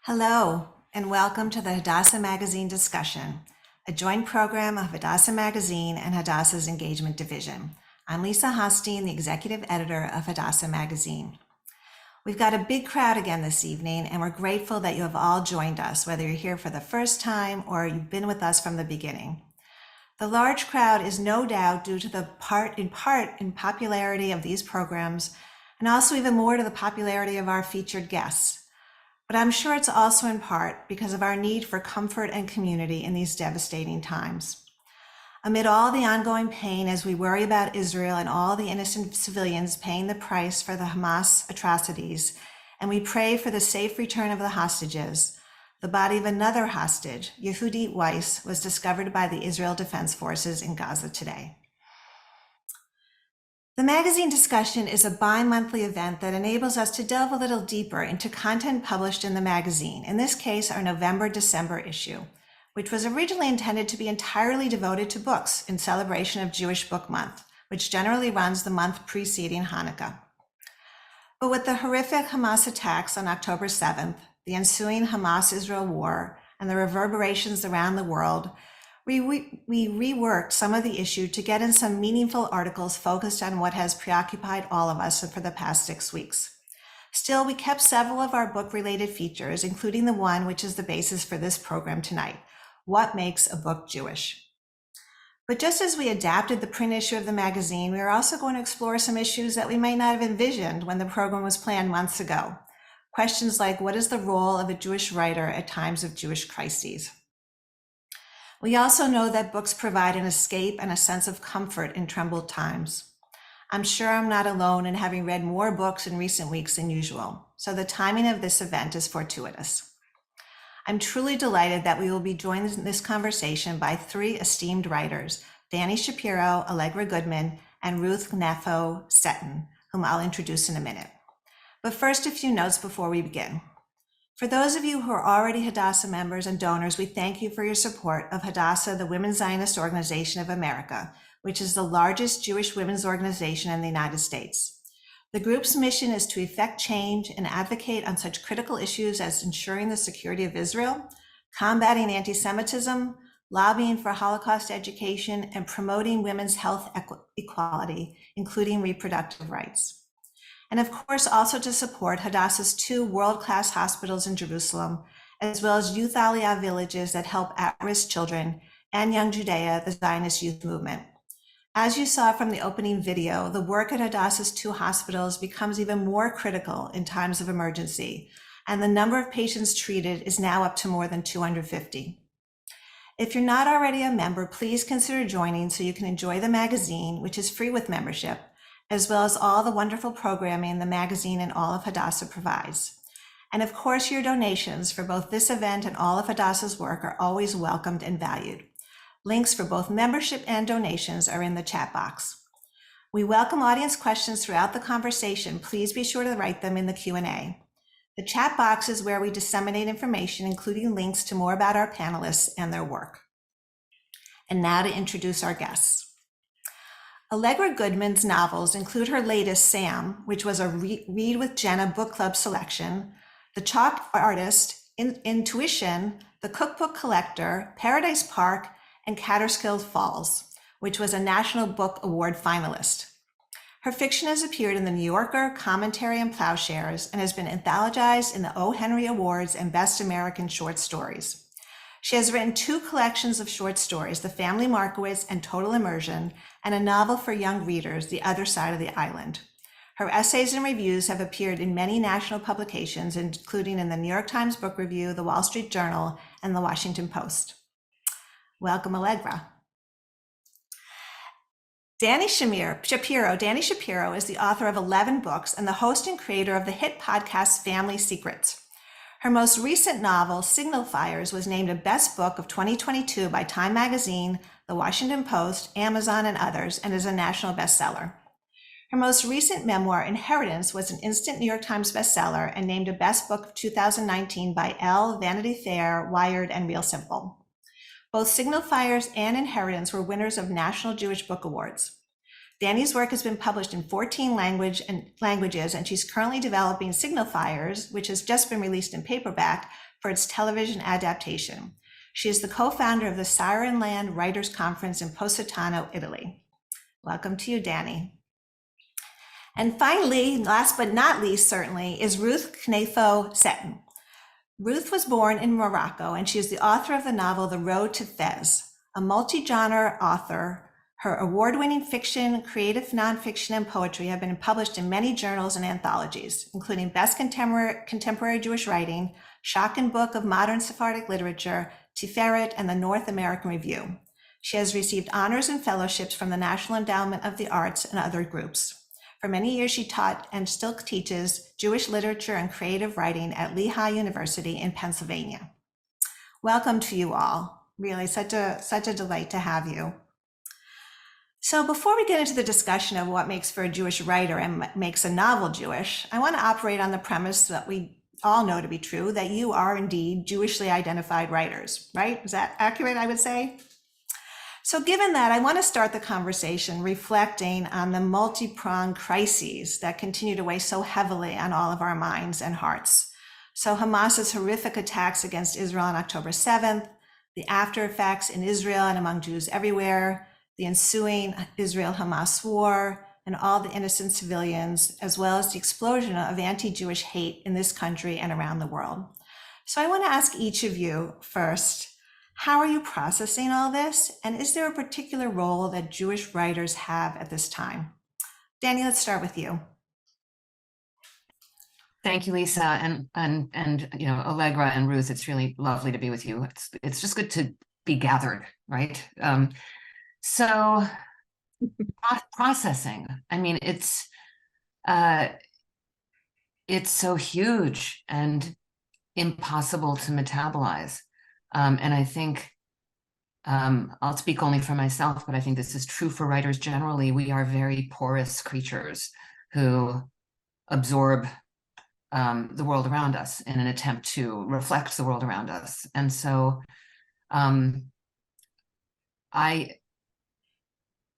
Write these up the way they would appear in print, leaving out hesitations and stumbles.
Hello, and welcome to the Hadassah Magazine discussion, a joint program of Hadassah Magazine and Hadassah's Engagement Division. I'm Lisa Hostein, the executive editor of Hadassah Magazine. We've got a big crowd again this evening, and we're grateful that you have all joined us, whether you're here for the first time or you've been with us from the beginning. The large crowd is no doubt due to the in part in popularity of these programs, and also even more to the popularity of our featured guests. But I'm sure it's also in part because of our need for comfort and community in these devastating times. Amid all the ongoing pain as we worry about Israel and all the innocent civilians paying the price for the Hamas atrocities, and we pray for the safe return of the hostages, the body of another hostage, Yehudi Weiss, was discovered by the Israel Defense Forces in Gaza today. The magazine discussion is a bi-monthly event that enables us to delve a little deeper into content published in the magazine, in this case, our November-December issue, which was originally intended to be entirely devoted to books in celebration of Jewish Book Month, which generally runs the month preceding Hanukkah. But with the horrific Hamas attacks on October 7th, the ensuing Hamas-Israel war, and the reverberations around the world, we reworked some of the issue to get in some meaningful articles focused on what has preoccupied all of us for the past 6 weeks. Still, we kept several of our book-related features, including the one which is the basis for this program tonight, What Makes a Book Jewish? But just as we adapted the print issue of the magazine, we are also going to explore some issues that we might not have envisioned when the program was planned months ago. Questions like, what is the role of a Jewish writer at times of Jewish crises? We also know that books provide an escape and a sense of comfort in troubled times. I'm sure I'm not alone in having read more books in recent weeks than usual, so the timing of this event is fortuitous. I'm truly delighted that we will be joined in this conversation by 3 esteemed writers, Dani Shapiro, Allegra Goodman, and Ruth Knafo Setton, whom I'll introduce in a minute. But first, a few notes before we begin. For those of you who are already Hadassah members and donors, we thank you for your support of Hadassah, the Women's Zionist Organization of America, which is the largest Jewish women's organization in the United States. The group's mission is to effect change and advocate on such critical issues as ensuring the security of Israel, combating anti-Semitism, lobbying for Holocaust education, and promoting women's health equality, including reproductive rights. And of course, also to support Hadassah's 2 world-class hospitals in Jerusalem, as well as youth aliyah villages that help at-risk children, and Young Judea, the Zionist youth movement. As you saw from the opening video, the work at Hadassah's 2 hospitals becomes even more critical in times of emergency, and the number of patients treated is now up to more than 250. If you're not already a member, please consider joining so you can enjoy the magazine, which is free with membership, as well as all the wonderful programming the magazine and all of Hadassah provides. And of course, your donations for both this event and all of Hadassah's work are always welcomed and valued. Links for both membership and donations are in the chat box. We welcome audience questions throughout the conversation. Please be sure to write them in the Q&A. The chat box is where we disseminate information, including links to more about our panelists and their work. And now to introduce our guests. Allegra Goodman's novels include her latest, Sam, which was a Read with Jenna book club selection, The Chalk Artist, Intuition, The Cookbook Collector, Paradise Park, and Catterskill Falls, which was a National Book Award finalist. Her fiction has appeared in The New Yorker, Commentary, and Plowshares, and has been anthologized in the O. Henry Awards and Best American Short Stories. She has written 2 collections of short stories, The Family Markowitz and Total Immersion, and a novel for young readers, The Other Side of the Island. Her essays and reviews have appeared in many national publications, including in the New York Times Book Review, the Wall Street Journal, and the Washington Post. Welcome, Allegra. Dani Shapiro is the author of 11 books and the host and creator of the hit podcast Family Secrets. Her most recent novel, Signal Fires, was named a Best Book of 2022 by Time Magazine, The Washington Post, Amazon, and others, and is a national bestseller. Her most recent memoir, Inheritance, was an instant New York Times bestseller and named a Best Book of 2019 by Elle, Vanity Fair, Wired, and Real Simple. Both Signal Fires and Inheritance were winners of National Jewish Book Awards. Dani's work has been published in 14 languages, and she's currently developing Signal Fires, which has just been released in paperback, for its television adaptation. She is the co-founder of the Siren Land Writers Conference in Positano, Italy. Welcome to you, Dani. And finally, last but not least, certainly, is Ruth Knafo Setton. Ruth was born in Morocco, and she is the author of the novel The Road to Fez, a multi-genre author. Her award-winning fiction, creative nonfiction, and poetry have been published in many journals and anthologies, including Best Contemporary Jewish Writing, Shocking Book of Modern Sephardic Literature, Tiferet, and the North American Review. She has received honors and fellowships from the National Endowment of the Arts and other groups. For many years, she taught and still teaches Jewish literature and creative writing at Lehigh University in Pennsylvania. Welcome to you all. Really, such a delight to have you. So before we get into the discussion of what makes for a Jewish writer and makes a novel Jewish, I want to operate on the premise that we all know to be true, that you are indeed Jewishly identified writers, right? Is that accurate, I would say? So given that, I want to start the conversation reflecting on the multi-pronged crises that continue to weigh so heavily on all of our minds and hearts. So Hamas's horrific attacks against Israel on October 7th, the after effects in Israel and among Jews everywhere, the ensuing Israel-Hamas war, and all the innocent civilians, as well as the explosion of anti-Jewish hate in this country and around the world. So I want to ask each of you first, how are you processing all this? And is there a particular role that Jewish writers have at this time? Dani, let's start with you. Thank you, Lisa, and you know, Allegra and Ruth. It's really lovely to be with you. It's just good to be gathered, right? So processing. I mean, it's so huge and impossible to metabolize. And I think I'll speak only for myself, but I think this is true for writers generally. We are very porous creatures who absorb the world around us in an attempt to reflect the world around us. And so I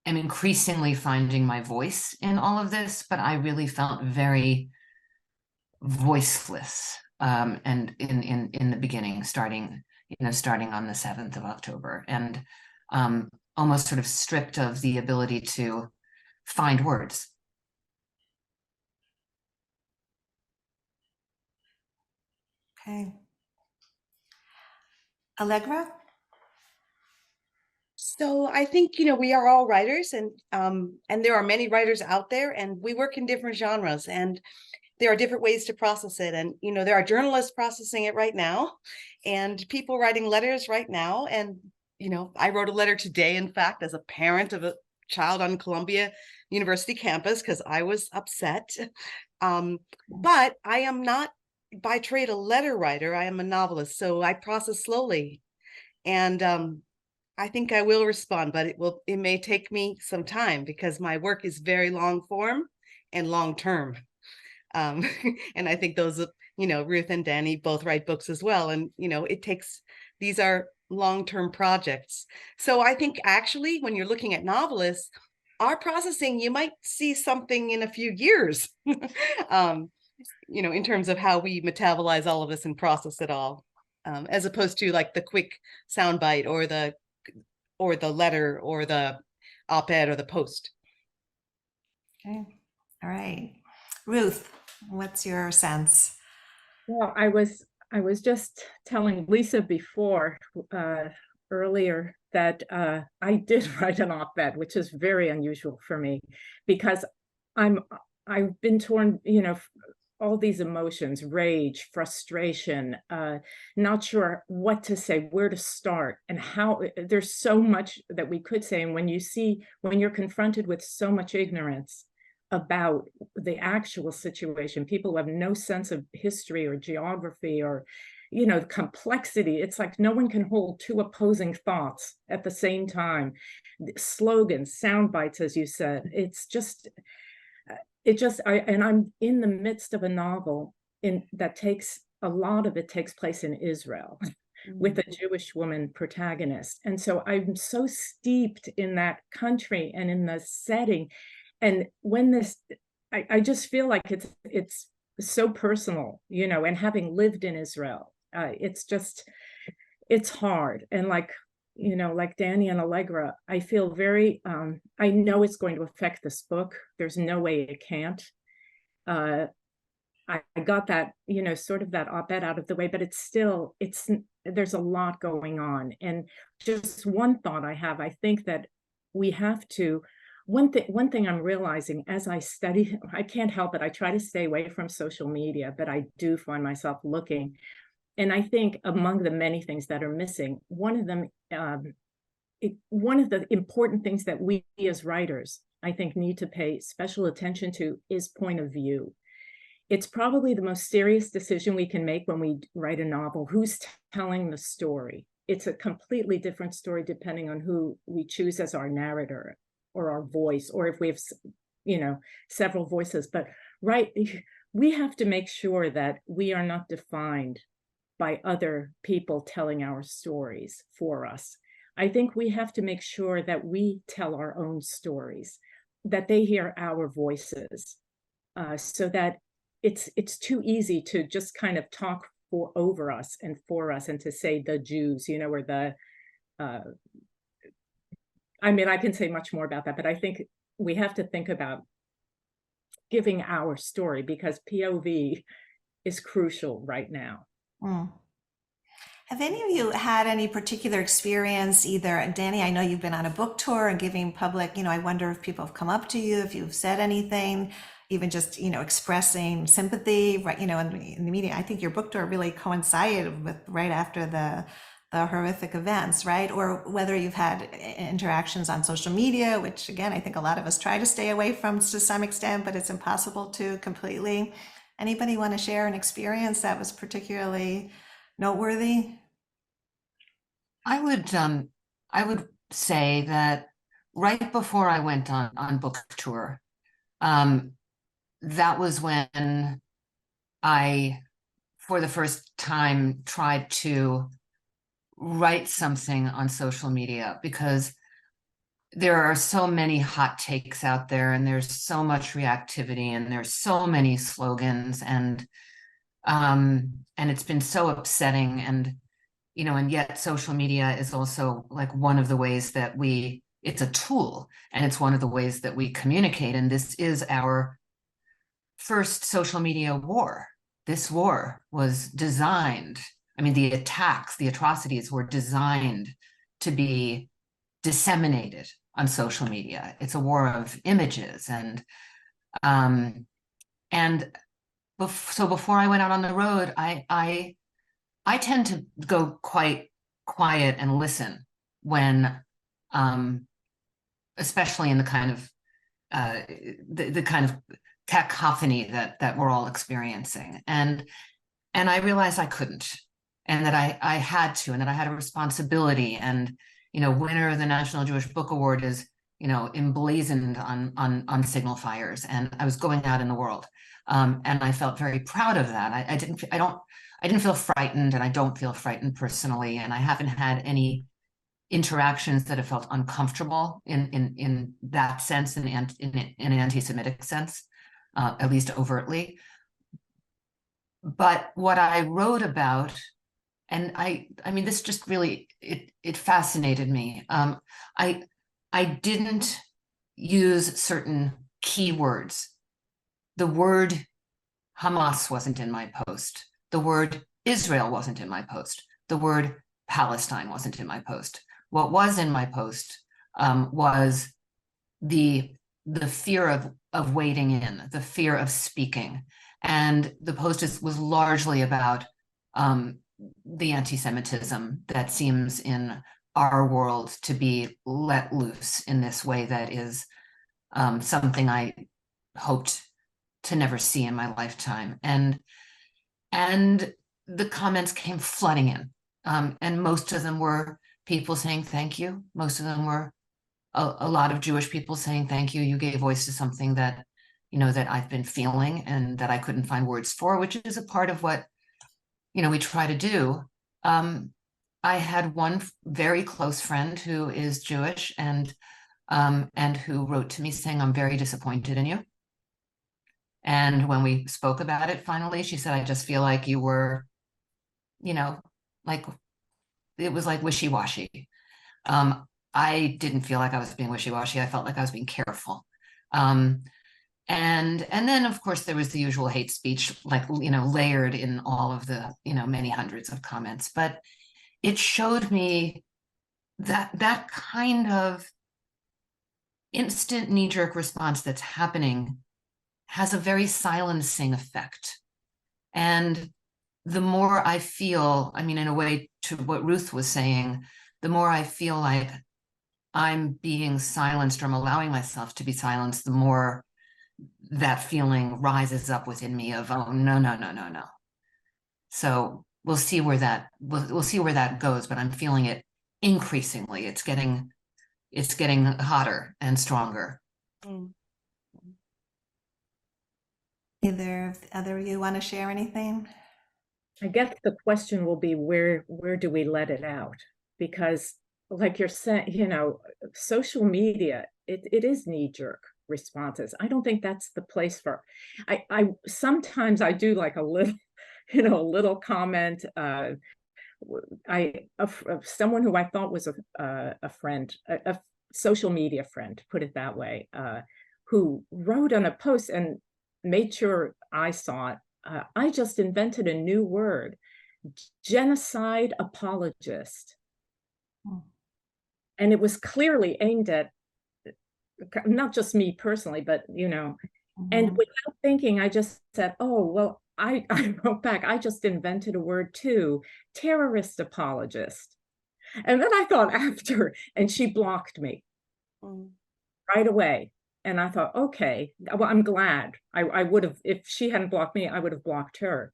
am increasingly finding my voice in all of this, but I really felt very voiceless and in the beginning, starting on the 7th of October, and almost sort of stripped of the ability to find words. Okay. Allegra? So I think, we are all writers, and there are many writers out there, and we work in different genres, and there are different ways to process it. And, there are journalists processing it right now, and people writing letters right now. And, I wrote a letter today, in fact, as a parent of a child on Columbia University campus, because I was upset. But I am not by trade a letter writer. I am a novelist, so I process slowly. And I think I will respond, but it may take me some time because my work is very long form and long term. And I think those, Ruth and Dani both write books as well. And, these are long-term projects. So I think actually when you're looking at novelists, our processing, you might see something in a few years, in terms of how we metabolize all of this and process it all, as opposed to like the quick soundbite or the letter or the op-ed or the post. Okay. All right. Ruth, what's your sense? Well, I was just telling Lisa before earlier that I did write an op-ed, which is very unusual for me because I've been torn, all these emotions, rage, frustration, not sure what to say, where to start, and how. There's so much that we could say. And when you're confronted with so much ignorance about the actual situation, people who have no sense of history or geography or, complexity, it's like no one can hold two opposing thoughts at the same time. Slogans, sound bites, as you said, I'm in the midst of a novel that takes a lot of it takes place in Israel with a Jewish woman protagonist. And so I'm so steeped in that country and in the setting. And when I just feel like it's so personal, and having lived in Israel it's hard. And like, like Dani and Allegra, I feel very, I know it's going to affect this book. There's no way it can't. I got that, sort of that op-ed out of the way, but there's a lot going on. And just one thought I have, I think that we have to, one thing I'm realizing as I study, I can't help it. I try to stay away from social media, but I do find myself looking. And I think among the many things that are missing, one of them, one of the important things that we as writers, I think, need to pay special attention to is point of view. It's probably the most serious decision we can make when we write a novel. Who's telling the story? It's a completely different story depending on who we choose as our narrator or our voice, or if we have, several voices. But we have to make sure that we are not defined by other people telling our stories for us. I think we have to make sure that we tell our own stories, that they hear our voices, so that it's too easy to just kind of talk over us and for us, and to say the Jews, or the, I can say much more about that, but I think we have to think about giving our story, because POV is crucial right now. Mm. Have any of you had any particular experience, either, Dani, I know you've been on a book tour and giving public, I wonder if people have come up to you, if you've said anything, even just, expressing sympathy, right, in the media. I think your book tour really coincided with right after the horrific events, right? Or whether you've had interactions on social media, which again, I think a lot of us try to stay away from to some extent, but it's impossible to completely. Anybody want to share an experience that was particularly noteworthy? I would say that right before I went on book tour, that was when I, for the first time, tried to write something on social media, because there are so many hot takes out there, and there's so much reactivity, and there's so many slogans, and it's been so upsetting. And and yet social media is also like one of the ways that it's a tool, and it's one of the ways that we communicate. And this is our first social media war. This war was designed, the attacks, the atrocities were designed to be disseminated on social media. It's a war of images. So before I went out on the road, I tend to go quite quiet and listen when, especially in the kind of the kind of cacophony that we're all experiencing. And I realized I couldn't, and that I had to, and that I had a responsibility. And winner of the National Jewish Book Award is emblazoned on signal fires, and I was going out in the world, and I felt very proud of that. I didn't feel frightened, and I don't feel frightened personally, and I haven't had any interactions that have felt uncomfortable in that sense, in an anti-Semitic sense, at least overtly. But what I wrote about, and this just really, it fascinated me. I didn't use certain keywords. The word Hamas wasn't in my post. The word Israel wasn't in my post. The word Palestine wasn't in my post. What was in my post was the fear of wading in, the fear of speaking. And the post was largely about the anti-Semitism that seems in our world to be let loose in this way that is something I hoped to never see in my lifetime. And the comments came flooding in, and most of them were people saying thank you. Most of them were a lot of Jewish people saying thank you. You gave voice to something that that I've been feeling and that I couldn't find words for, which is a part of what we try to do. I had one very close friend who is Jewish and who wrote to me saying, "I'm very disappointed in you." And when we spoke about it, finally, she said, "I just feel like you were you know, like it was like wishy-washy. I didn't feel like I was being wishy-washy. I felt like I was being careful. And then of course there was the usual hate speech, like, layered in all of the, many hundreds of comments. But it showed me that kind of instant knee-jerk response that's happening has a very silencing effect. And the more I feel, I mean, in a way, to what Ruth was saying, the more I feel like I'm being silenced, or I'm allowing myself to be silenced, the more that feeling rises up within me of, oh, no, no, no, no, no. So we'll see where that goes, but I'm feeling it increasingly. It's getting hotter and stronger. Mm. Either of you want to share anything? I guess the question will be, where do we let it out? Because like you're saying, social media, it is knee-jerk responses. I don't think that's the place for, I sometimes I do like a little, a little comment. Someone who I thought was a friend, a social media friend, put it that way, who wrote on a post and made sure I saw it. I just invented a new word, genocide apologist. Hmm. And it was clearly aimed at not just me personally, but, and without thinking, I just said, oh, well, I wrote back, I just invented a word too, terrorist apologist. And then I thought after, and she blocked me right away. And I thought, okay, well, I'm glad. I would have, if she hadn't blocked me, I would have blocked her.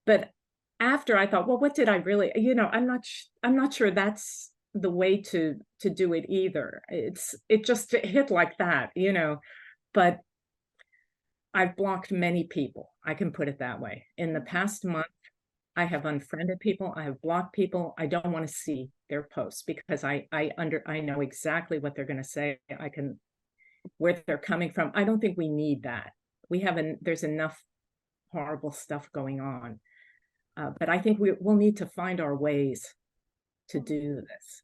But after I thought, well, what did I really, I'm not sure that's the way to do it either. It just hit like that, but I've blocked many people. I can put it that way. In the past month, I have unfriended people. I have blocked people. I don't want to see their posts because I know exactly what they're going to say. Where they're coming from. I don't think we need that. There's enough horrible stuff going on. But I think we'll need to find our ways to do this.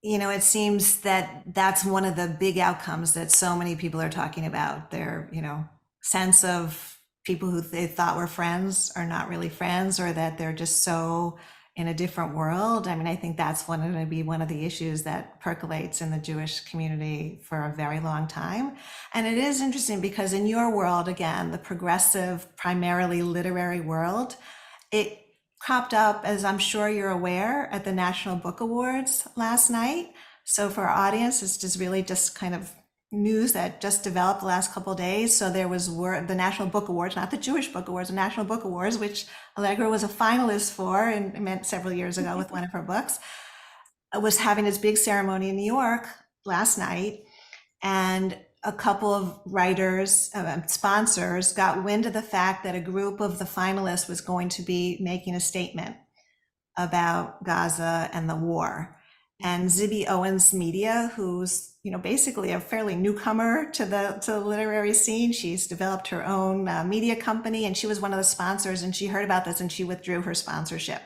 It seems that that's one of the big outcomes that so many people are talking about. Their, sense of people who they thought were friends are not really friends, or that they're just so in a different world. I mean, I think that's going to be one of the issues that percolates in the Jewish community for a very long time. And it is interesting because in your world, again, the progressive, primarily literary world, it cropped up, as I'm sure you're aware, at the National Book Awards last night. So for our audience, it's just really just kind of news that just developed the last couple of days. So there was the National Book Awards, not the Jewish Book Awards, the National Book Awards, which Allegra was a finalist for and meant several years ago with one of her books, was having its big ceremony in New York last night. And a couple of writers, sponsors, got wind of the fact that a group of the finalists was going to be making a statement about Gaza and the war. And Zibby Owens Media, who's basically a fairly newcomer to the literary scene, she's developed her own media company, and she was one of the sponsors. And she heard about this and she withdrew her sponsorship.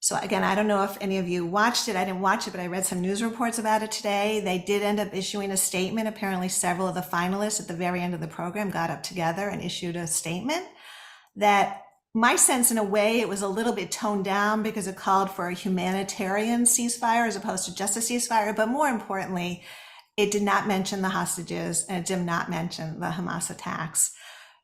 So again, I don't know if any of you watched it. I didn't watch it, but I read some news reports about it today. They did end up issuing a statement. Apparently, several of the finalists at the very end of the program got up together and issued a statement that, my sense, in a way, it was a little bit toned down because it called for a humanitarian ceasefire as opposed to just a ceasefire. But more importantly, it did not mention the hostages and it did not mention the Hamas attacks.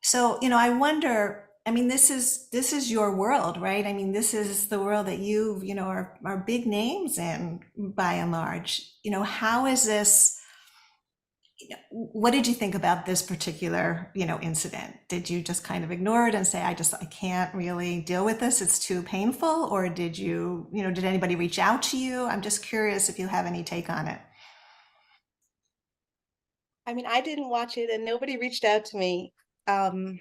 So, I wonder, I mean, this is your world, right? I mean, this is the world that you are big names in, by and large. How is this? What did you think about this particular, incident? Did you just kind of ignore it and say, I can't really deal with this, it's too painful? Or did you, did anybody reach out to you? I'm just curious if you have any take on it. I mean, I didn't watch it and nobody reached out to me. I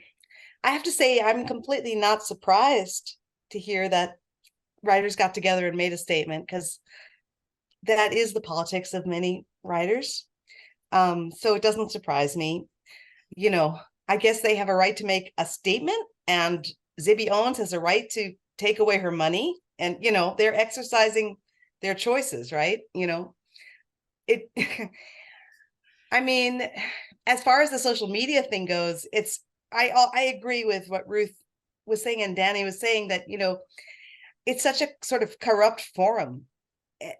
have to say, I'm completely not surprised to hear that writers got together and made a statement, because that is the politics of many writers. So it doesn't surprise me. I guess they have a right to make a statement, and Zibby Owens has a right to take away her money, and they're exercising their choices, right? It I mean, as far as the social media thing goes, I agree with what Ruth was saying and Dani was saying, that it's such a sort of corrupt forum,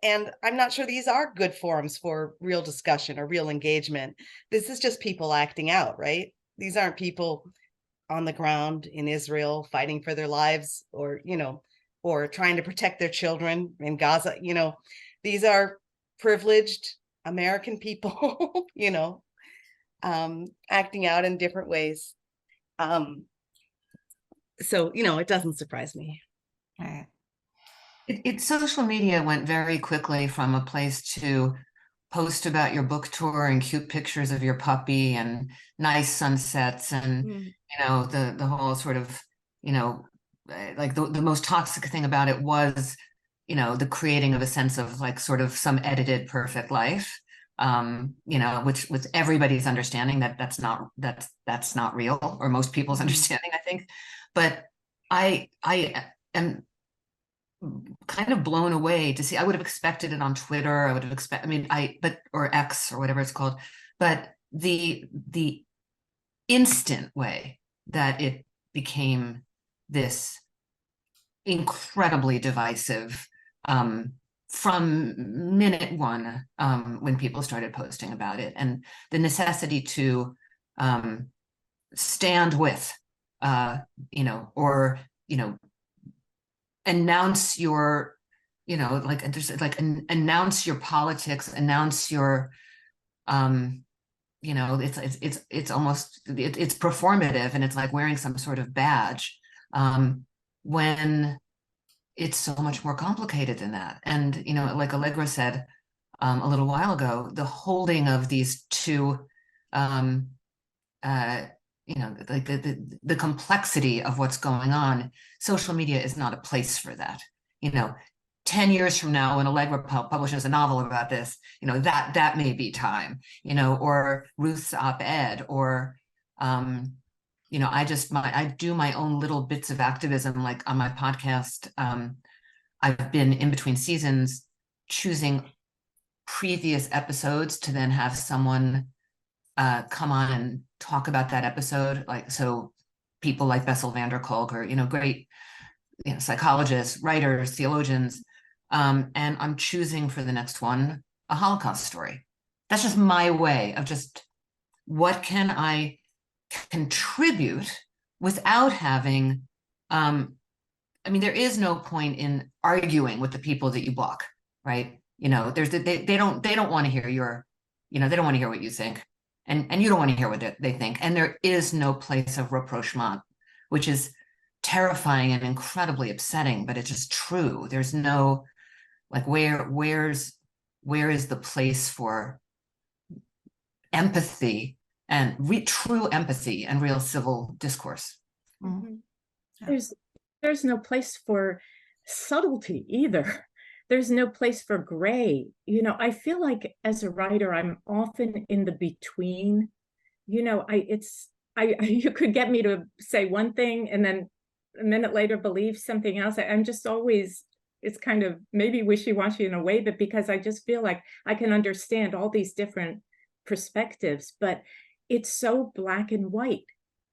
and I'm not sure these are good forums for real discussion or real engagement. This is just people acting out, right? These aren't people on the ground in Israel fighting for their lives, or trying to protect their children in Gaza. These are privileged American people, acting out in different ways. So, it doesn't surprise me. Right. Social media went very quickly from a place to post about your book tour and cute pictures of your puppy and nice sunsets and the whole sort of like the most toxic thing about it was the creating of a sense of like sort of some edited perfect life, which with everybody's understanding that's not real, or most people's understanding, I think. But I am kind of blown away to see. I would have expected it on Twitter. I would have or X or whatever it's called. But the instant way that it became this incredibly divisive, from minute one, when people started posting about it, and the necessity to stand with, or announce your, announce your politics, announce your, it's almost, it's performative, and it's like wearing some sort of badge, when it's so much more complicated than that. And, like Allegra said a little while ago, the holding of these two, like the complexity of what's going on, social media is not a place for that. 10 years from now, when Allegra publishes a novel about this, that may be time, or Ruth's op-ed, or, I do my own little bits of activism, like on my podcast. I've been in between seasons choosing previous episodes to then have someone come on and talk about that episode. Like, so people like Bessel van der Kolk, or, great, psychologists, writers, theologians. And I'm choosing for the next one a Holocaust story. That's just my way of just, what can I contribute without having, there is no point in arguing with the people that you block, right? They don't want to hear your, they don't want to hear what you think. And you don't want to hear what they think. And there is no place of rapprochement, which is terrifying and incredibly upsetting, but it's just true. There's no, like, where is the place for empathy and true empathy and real civil discourse? Mm-hmm. Yeah. There's no place for subtlety either. There's no place for gray. I feel like as a writer, I'm often in the between. You could get me to say one thing and then a minute later believe something else. I'm just always, it's kind of maybe wishy-washy in a way, but because I just feel like I can understand all these different perspectives, but it's so black and white.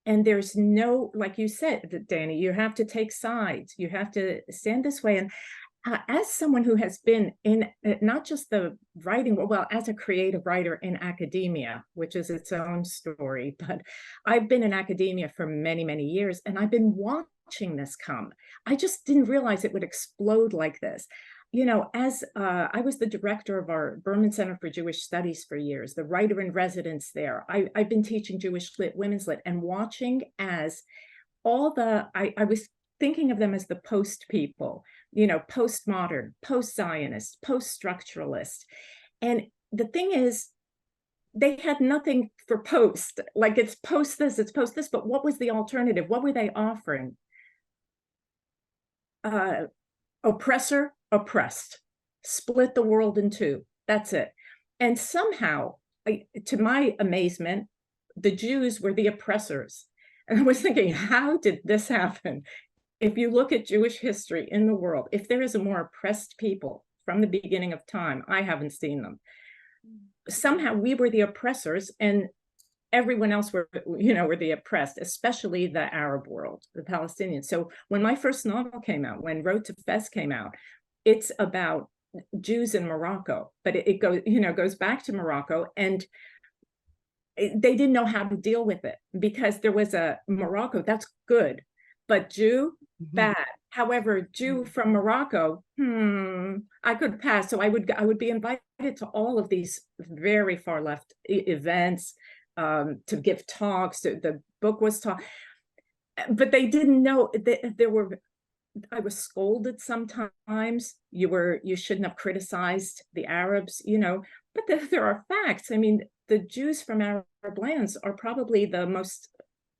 And there's no, like you said, Dani, you have to take sides. You have to stand this way. And as someone who has been in not just the writing, well, as a creative writer in academia, which is its own story, but I've been in academia for many, many years, and I've been watching this come. I just didn't realize it would explode like this. As I was the director of our Berman Center for Jewish Studies for years, the writer in residence there, I've been teaching Jewish lit, women's lit, and watching as I was thinking of them as the post people, postmodern, post-Zionist, post-structuralist. And the thing is, they had nothing for post, like it's post this, but what was the alternative? What were they offering? Oppressor, oppressed, split the world in two. That's it. And somehow, to my amazement, the Jews were the oppressors. And I was thinking, how did this happen? If you look at Jewish history in the world, if there is a more oppressed people from the beginning of time, I haven't seen them. Somehow we were the oppressors and everyone else were the oppressed, especially the Arab world, the Palestinians. So when my first novel came out, when Road to Fez came out, it's about Jews in Morocco, but it goes back to Morocco, and they didn't know how to deal with it because there was a Morocco, that's good, but Jew, bad. However, Jew from Morocco, I could pass. So I would be invited to all of these very far left events, to give talks. The book was taught, but they didn't know that I was scolded sometimes. You shouldn't have criticized the Arabs, but there are facts. I mean, the Jews from Arab lands are probably the most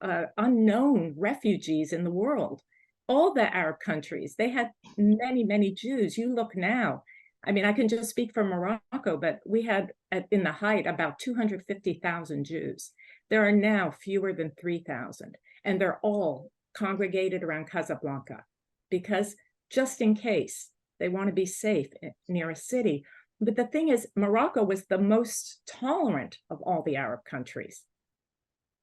unknown refugees in the world. All the Arab countries, they had many, many Jews. You look now, I mean, I can just speak for Morocco, but we had in the height about 250,000 Jews. There are now fewer than 3,000, and they're all congregated around Casablanca because just in case they want to be safe near a city. But the thing is, Morocco was the most tolerant of all the Arab countries.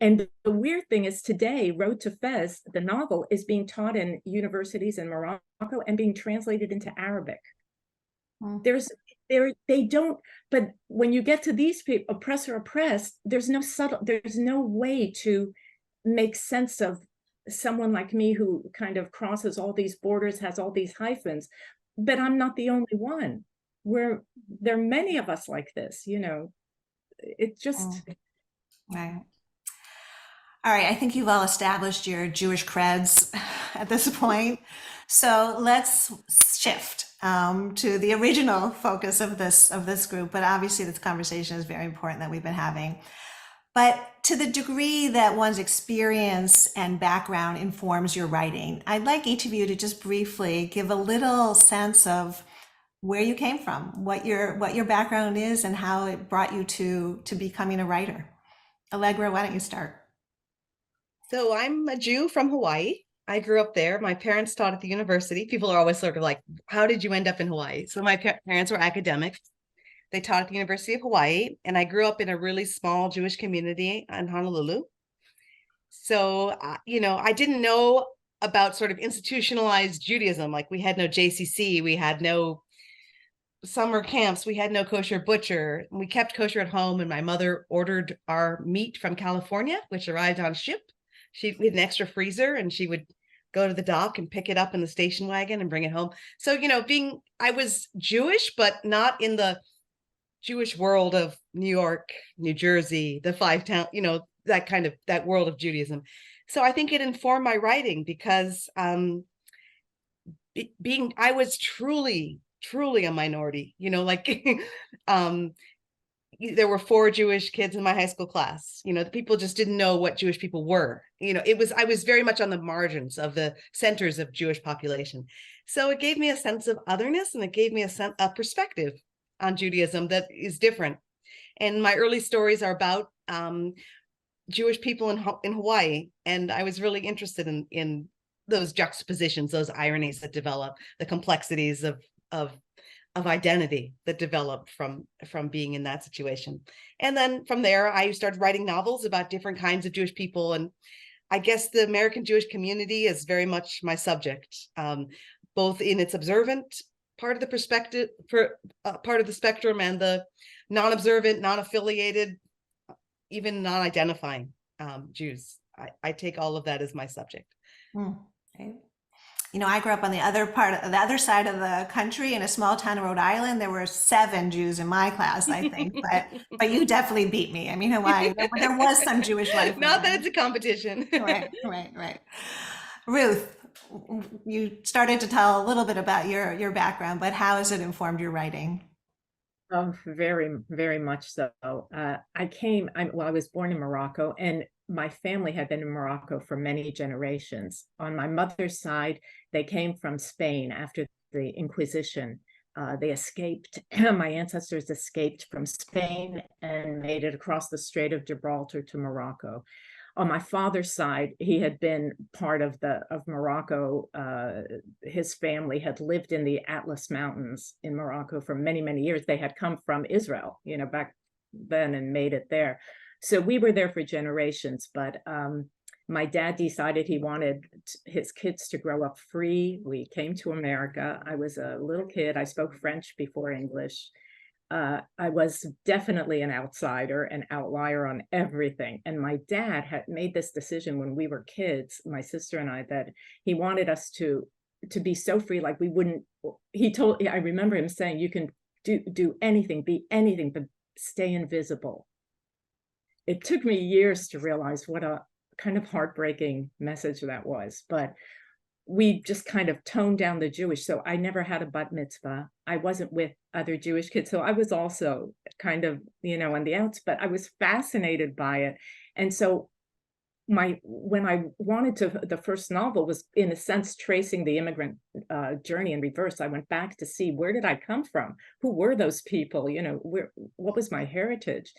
And the weird thing is today, Road to Fez, the novel, is being taught in universities in Morocco and being translated into Arabic. They don't, but when you get to these people, oppressed, there's no way to make sense of someone like me who kind of crosses all these borders, has all these hyphens, but I'm not the only one. There are many of us like this, it's just. Right. All right, I think you've all established your Jewish creds at this point. So let's shift to the original focus of this group. But obviously this conversation is very important that we've been having. But to the degree that one's experience and background informs your writing, I'd like each of you to just briefly give a little sense of where you came from, what your background is, and how it brought you to becoming a writer. Allegra, why don't you start? So I'm a Jew from Hawaii. I grew up there. My parents taught at the university. People are always sort of like, how did you end up in Hawaii? So my parents were academics. They taught at the University of Hawaii, and I grew up in a really small Jewish community in Honolulu. So, I didn't know about sort of institutionalized Judaism. Like we had no JCC, we had no summer camps, we had no kosher butcher. We kept kosher at home, and my mother ordered our meat from California, which arrived on ship. We had an extra freezer, and she would go to the dock and pick it up in the station wagon and bring it home. So, I was Jewish, but not in the Jewish world of New York, New Jersey, the five town, that world of Judaism. So I think it informed my writing because I was truly a minority, there were 4 Jewish kids in my high school class. The people just didn't know what Jewish people were. I was very much on the margins of the centers of Jewish population. So it gave me a sense of otherness, and it gave me a perspective on Judaism that is different. And my early stories are about Jewish people in Hawaii. And I was really interested in those juxtapositions, those ironies that develop, the complexities of identity that developed from being in that situation. And then from there, I started writing novels about different kinds of Jewish people. And I guess the American Jewish community is very much my subject, both in its observant part of the perspective, part of the spectrum, and the non-observant, non-affiliated, even non-identifying Jews. I take all of that as my subject. Okay. I grew up on the other side of the country in a small town in Rhode Island. There were 7 Jews in my class, I think, but you definitely beat me. I mean, Hawaii, there was some Jewish life. Not that it's a competition. Right. Ruth, you started to tell a little bit about your background, but how has it informed your writing? Oh, very, very much so. I was born in Morocco, and my family had been in Morocco for many generations. On my mother's side, they came from Spain after the Inquisition. They escaped, my ancestors escaped from Spain and made it across the Strait of Gibraltar to Morocco. On my father's side, he had been part of Morocco. His family had lived in the Atlas Mountains in Morocco for many, many years. They had come from Israel, back then, and made it there. So we were there for generations, but my dad decided he wanted his kids to grow up free. We came to America. I was a little kid. I spoke French before English. I was definitely an outsider, an outlier on everything. And my dad had made this decision when we were kids, my sister and I, that he wanted us to be so free, like we wouldn't, I remember him saying, you can do anything, be anything, but stay invisible. It took me years to realize what a kind of heartbreaking message that was, but we just kind of toned down the Jewish. So I never had a bat mitzvah. I wasn't with other Jewish kids. So I was also kind of, on the outs, but I was fascinated by it. And so when I wanted to, the first novel was in a sense tracing the immigrant journey in reverse. I went back to see, where did I come from? Who were those people? What was my heritage?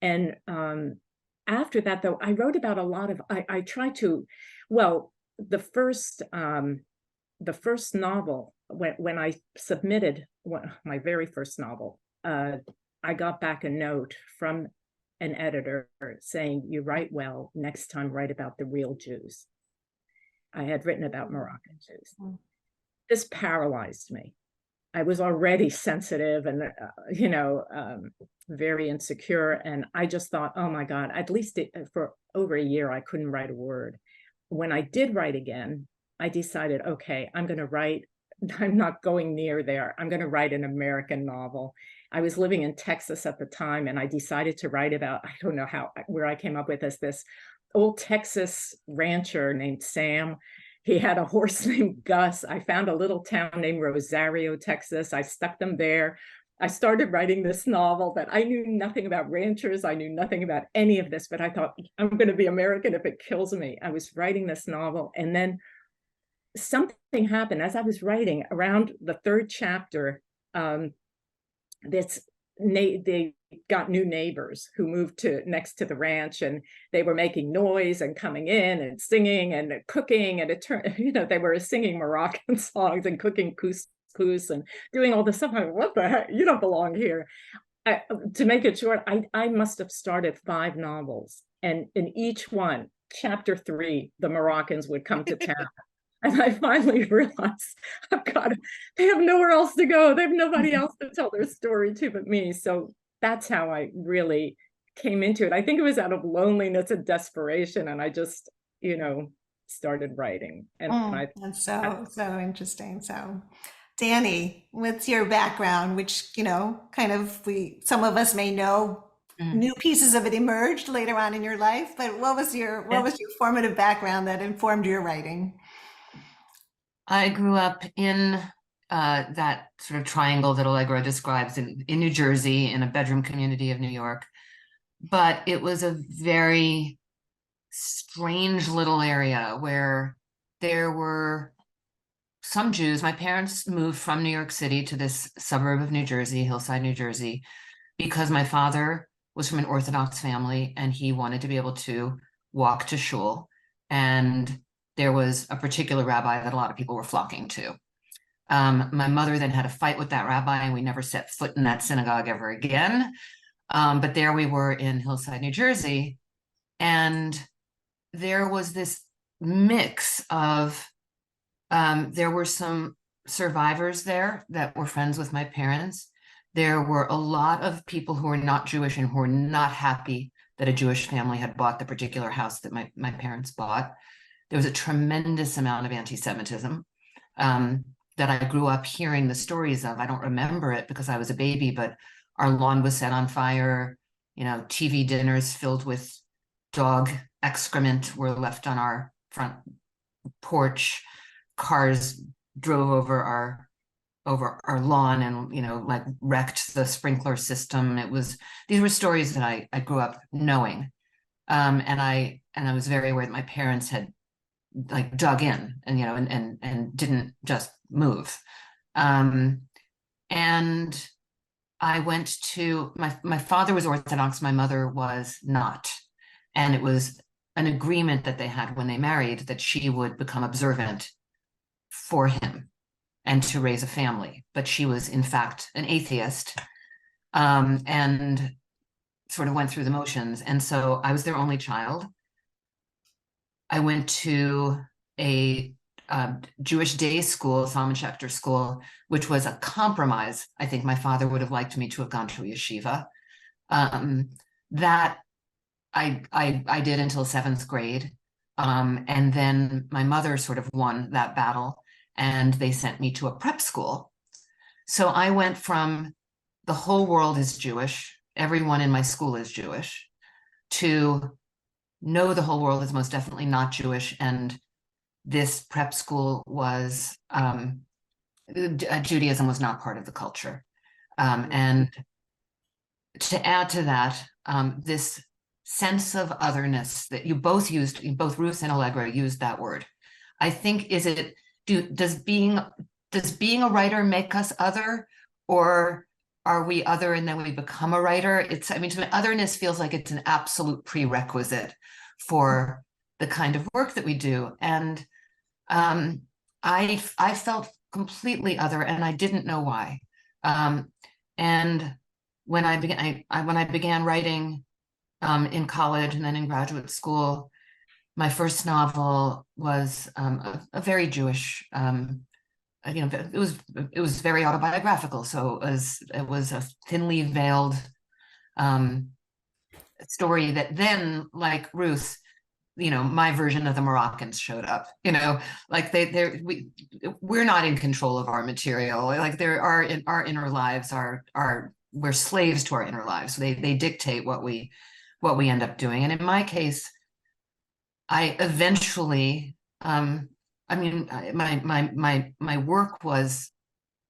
And after that, though, I wrote about a lot of, I tried to, well, the first novel, when I submitted my very first novel, I got back a note from an editor saying, you write well, next time write about the real Jews. I had written about Moroccan Jews. This paralyzed me. I was already sensitive and, very insecure. And I just thought, oh my God, at least for over a year, I couldn't write a word. When I did write again, I decided, okay, I'm not going near there. I'm going to write an American novel. I was living in Texas at the time, and I decided to write about, I don't know where I came up with this old Texas rancher named Sam. He had a horse named Gus. I found a little town named Rosario, Texas. I stuck them there. I started writing this novel that I knew nothing about ranchers. I knew nothing about any of this, but I thought, I'm going to be American if it kills me. I was writing this novel, and then something happened as I was writing. Around the third chapter, they got new neighbors who moved next to the ranch, and they were making noise and coming in and singing and cooking, and it turned, they were singing Moroccan songs and cooking couscous and doing all this stuff. I'm like, what the heck? You don't belong here. To make it short, I must have started 5 novels, and in each one, chapter 3, the Moroccans would come to town. And I finally realized, they have nowhere else to go. They have nobody else to tell their story to but me. So that's how I really came into it. I think it was out of loneliness and desperation. And I just, started writing. And that's so interesting. So Dani, what's your background, which, some of us may know new pieces of it emerged later on in your life, but what was your formative background that informed your writing? I grew up in that sort of triangle that Allegra describes in New Jersey, in a bedroom community of New York. But it was a very strange little area where there were some Jews. My parents moved from New York City to this suburb of New Jersey, Hillside, New Jersey, because my father was from an Orthodox family and he wanted to be able to walk to shul. And there was a particular rabbi that a lot of people were flocking to. My mother then had a fight with that rabbi, and we never set foot in that synagogue ever again. But there we were in Hillside, New Jersey, and there was this mix of, there were some survivors there that were friends with my parents. There were a lot of people who were not Jewish and who were not happy that a Jewish family had bought the particular house that my parents bought. There was a tremendous amount of anti-Semitism that I grew up hearing the stories of. I don't remember it because I was a baby, but our lawn was set on fire. TV dinners filled with dog excrement were left on our front porch. Cars drove over our lawn and, wrecked the sprinkler system. These were stories that I grew up knowing. And I was very aware that my parents had dug in and didn't just move. And And I went to, my father was Orthodox, my mother was not. And it was an agreement that they had when they married that she would become observant for him and to raise a family. But she was, in fact, an atheist, and sort of went through the motions. And so I was their only child. I went to a Jewish day school, Salman Schechter school, which was a compromise. I think my father would have liked me to have gone to a yeshiva. That I did until 7th grade. And then my mother sort of won that battle, and they sent me to a prep school. So I went from the whole world is Jewish, everyone in my school is Jewish, to no, the whole world is most definitely not Jewish, and this prep school was, Judaism was not part of the culture. And to add to that, this sense of otherness that you both used, both Ruth and Allegra used that word. I think, does being a writer make us other, or are we other and then we become a writer? I mean, to me, otherness feels like it's an absolute prerequisite for the kind of work that we do. And I felt completely other, and I didn't know why. And when I began writing in college and then in graduate school, my first novel was a very Jewish. It was very autobiographical, so it was a thinly veiled story that then, like Ruth, my version of the Moroccans showed up. Like we're not in control of our material. Like our inner lives we're slaves to our inner lives. So they dictate what we end up doing. And in my case, I eventually, my work was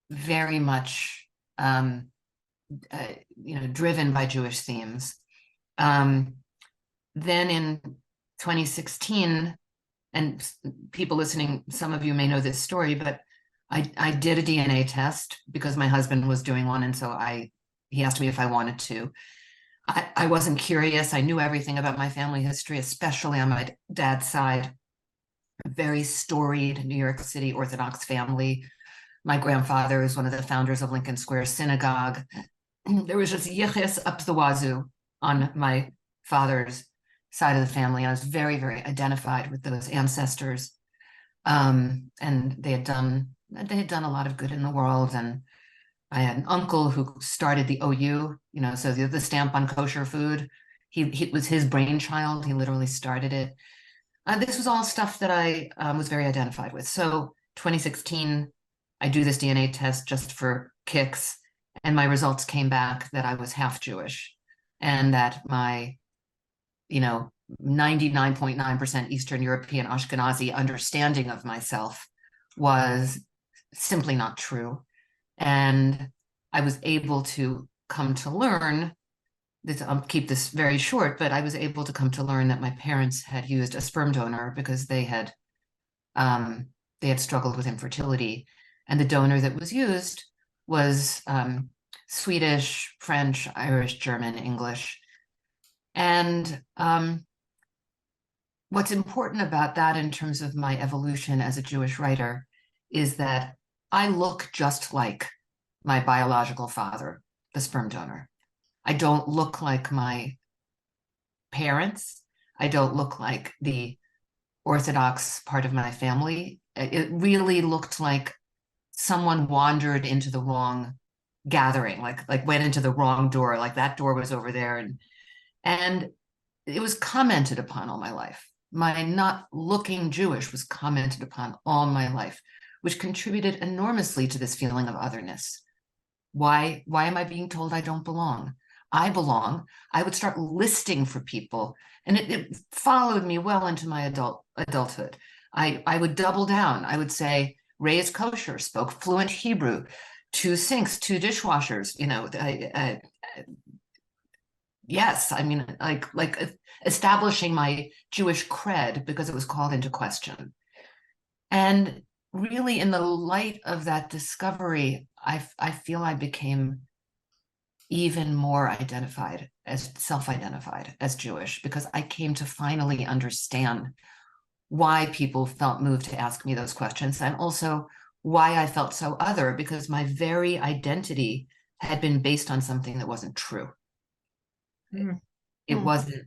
very much, driven by Jewish themes. Then in 2016, and people listening, some of you may know this story, but I did a DNA test because my husband was doing one, and so he asked me if I wanted to. I wasn't curious. I knew everything about my family history, especially on my dad's side. A very storied New York City Orthodox family. My grandfather is one of the founders of Lincoln Square Synagogue. There was just yichus up the wazoo on my father's side of the family. I was very, very identified with those ancestors. And they had done a lot of good in the world. And I had an uncle who started the OU, so the stamp on kosher food. It was his brainchild. He literally started it. This was all stuff that I was very identified with. So 2016, I do this DNA test just for kicks, and my results came back that I was half Jewish, and that my 99.9% Eastern European Ashkenazi understanding of myself was simply not true. And I was able to come to learn this, I'll keep this very short, but I was able to come to learn that my parents had used a sperm donor because they had struggled with infertility. And the donor that was used was Swedish, French, Irish, German, English. And what's important about that in terms of my evolution as a Jewish writer is that I look just like my biological father, the sperm donor. I don't look like my parents. I don't look like the Orthodox part of my family. It really looked like someone wandered into the wrong gathering, like went into the wrong door, like that door was over there. And it was commented upon all my life. My not looking Jewish was commented upon all my life, which contributed enormously to this feeling of otherness. Why am I being told I don't belong? I belong. I would start listing for people, and it followed me well into my adulthood. I would double down. I would say, raised kosher, spoke fluent Hebrew, 2 sinks, 2 dishwashers, yes, I mean, like establishing my Jewish cred because it was called into question. And really, in the light of that discovery, I feel I became even more self-identified as Jewish, because I came to finally understand why people felt moved to ask me those questions, and also why I felt so other, because my very identity had been based on something that wasn't true. It wasn't,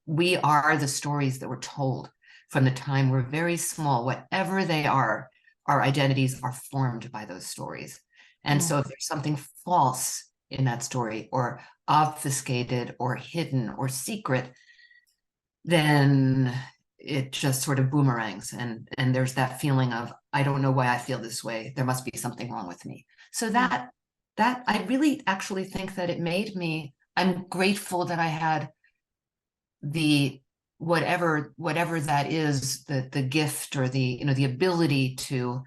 we are the stories that were told from the time we're very small. Whatever they are, our identities are formed by those stories. And so if there's something false in that story, or obfuscated or hidden or secret, then it just sort of boomerangs, and there's that feeling of, I don't know why I feel this way. There must be something wrong with me. So that I really actually think that it made me, I'm grateful that I had the whatever that is, the gift, or the the ability to